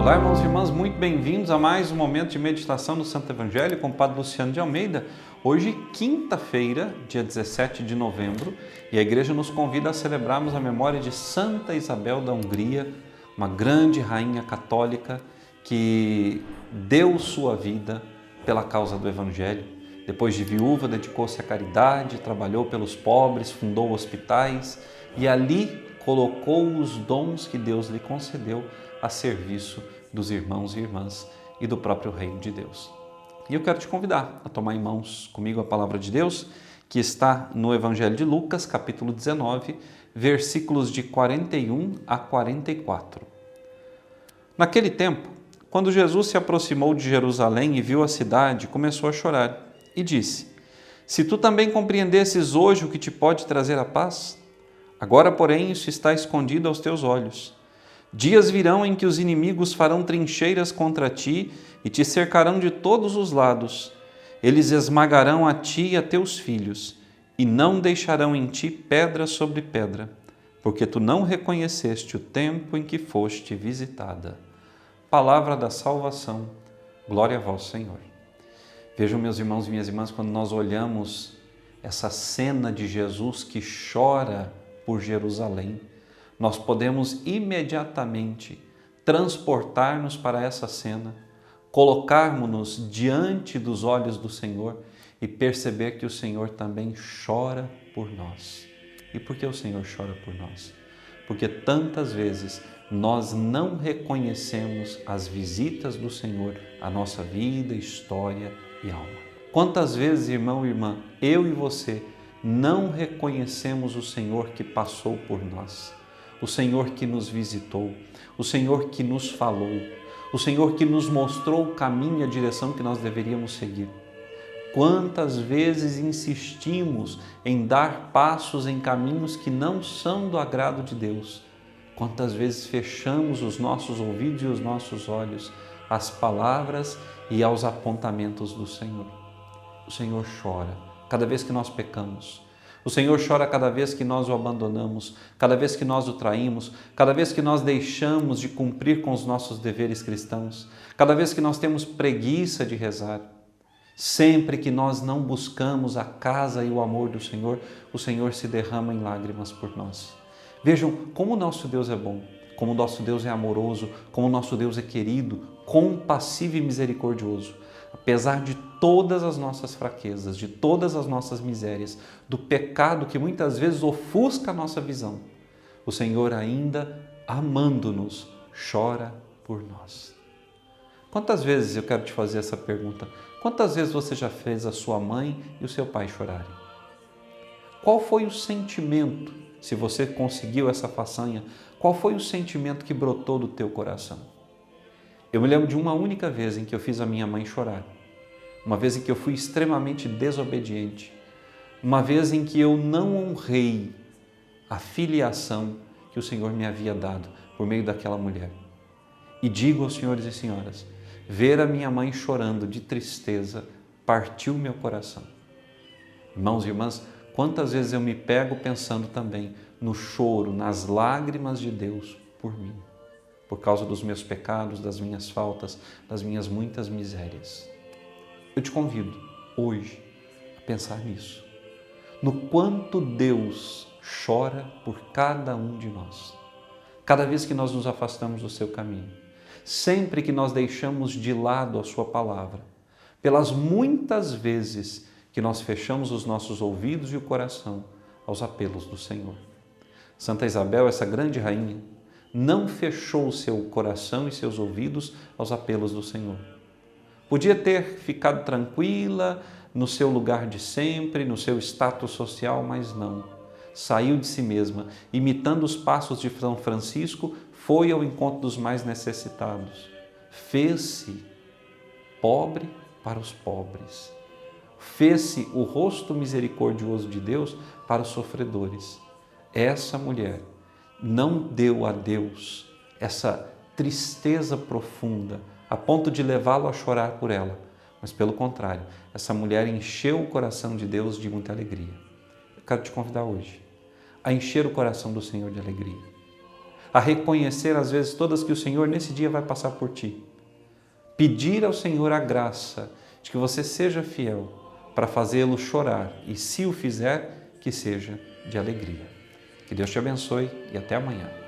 Olá, irmãos e irmãs, muito bem-vindos a mais um momento de meditação do Santo Evangelho com o Padre Luciano de Almeida. Hoje, quinta-feira, dia 17 de novembro, e a Igreja nos convida a celebrarmos a memória de Santa Isabel da Hungria, uma grande rainha católica que deu sua vida pela causa do Evangelho. Depois de viúva, dedicou-se à caridade, trabalhou pelos pobres, fundou hospitais e ali colocou os dons que Deus lhe concedeu a serviço dos irmãos e irmãs e do próprio reino de Deus. E eu quero te convidar a tomar em mãos comigo a palavra de Deus, que está no Evangelho de Lucas, capítulo 19, versículos de 41 a 44. Naquele tempo, quando Jesus se aproximou de Jerusalém e viu a cidade, começou a chorar e disse: Se tu também compreendesses hoje o que te pode trazer a paz, agora, porém, isso está escondido aos teus olhos. Dias virão em que os inimigos farão trincheiras contra ti e te cercarão de todos os lados. Eles esmagarão a ti e a teus filhos, e não deixarão em ti pedra sobre pedra, porque tu não reconheceste o tempo em que foste visitada. Palavra da salvação. Glória a vós, Senhor. Vejam, meus irmãos e minhas irmãs, quando nós olhamos essa cena de Jesus que chora por Jerusalém, nós podemos imediatamente transportar-nos para essa cena, colocarmos-nos diante dos olhos do Senhor e perceber que o Senhor também chora por nós. E por que o Senhor chora por nós? Porque tantas vezes nós não reconhecemos as visitas do Senhor à nossa vida, história e alma. Quantas vezes, irmão e irmã, eu e você não reconhecemos o Senhor que passou por nós, o Senhor que nos visitou, o Senhor que nos falou, o Senhor que nos mostrou o caminho e a direção que nós deveríamos seguir. Quantas vezes insistimos em dar passos em caminhos que não são do agrado de Deus? Quantas vezes fechamos os nossos ouvidos e os nossos olhos às palavras e aos apontamentos do Senhor? O Senhor chora cada vez que nós pecamos. O Senhor chora cada vez que nós o abandonamos, cada vez que nós o traímos, cada vez que nós deixamos de cumprir com os nossos deveres cristãos, cada vez que nós temos preguiça de rezar. Sempre que nós não buscamos a casa e o amor do Senhor, o Senhor se derrama em lágrimas por nós. Vejam como o nosso Deus é bom, como o nosso Deus é amoroso, como o nosso Deus é querido, compassivo e misericordioso. Apesar de todas as nossas fraquezas, de todas as nossas misérias, do pecado que muitas vezes ofusca a nossa visão, o Senhor ainda, amando-nos, chora por nós. Quantas vezes, eu quero te fazer essa pergunta, quantas vezes você já fez a sua mãe e o seu pai chorarem? Qual foi o sentimento, se você conseguiu essa façanha, qual foi o sentimento que brotou do teu coração? Eu me lembro de uma única vez em que eu fiz a minha mãe chorar, uma vez em que eu fui extremamente desobediente, uma vez em que eu não honrei a filiação que o Senhor me havia dado por meio daquela mulher. E digo aos senhores e senhoras, ver a minha mãe chorando de tristeza partiu meu coração. Irmãos e irmãs, quantas vezes eu me pego pensando também no choro, nas lágrimas de Deus por mim, por causa dos meus pecados, das minhas faltas, das minhas muitas misérias. Eu te convido hoje a pensar nisso, no quanto Deus chora por cada um de nós, cada vez que nós nos afastamos do seu caminho, sempre que nós deixamos de lado a sua palavra, pelas muitas vezes que nós fechamos os nossos ouvidos e o coração aos apelos do Senhor. Santa Isabel, essa grande rainha, não fechou seu coração e seus ouvidos aos apelos do Senhor. Podia ter ficado tranquila no seu lugar de sempre, no seu status social, mas não. Saiu de si mesma, imitando os passos de São Francisco, foi ao encontro dos mais necessitados. Fez-se pobre para os pobres. Fez-se o rosto misericordioso de Deus para os sofredores. Essa mulher não deu a Deus essa tristeza profunda a ponto de levá-lo a chorar por ela, mas pelo contrário, essa mulher encheu o coração de Deus de muita alegria. Eu quero te convidar hoje a encher o coração do Senhor de alegria, a reconhecer às vezes todas que o Senhor nesse dia vai passar por ti. Pedir ao Senhor a graça de que você seja fiel para fazê-lo chorar e, se o fizer, que seja de alegria. Que Deus te abençoe e até amanhã.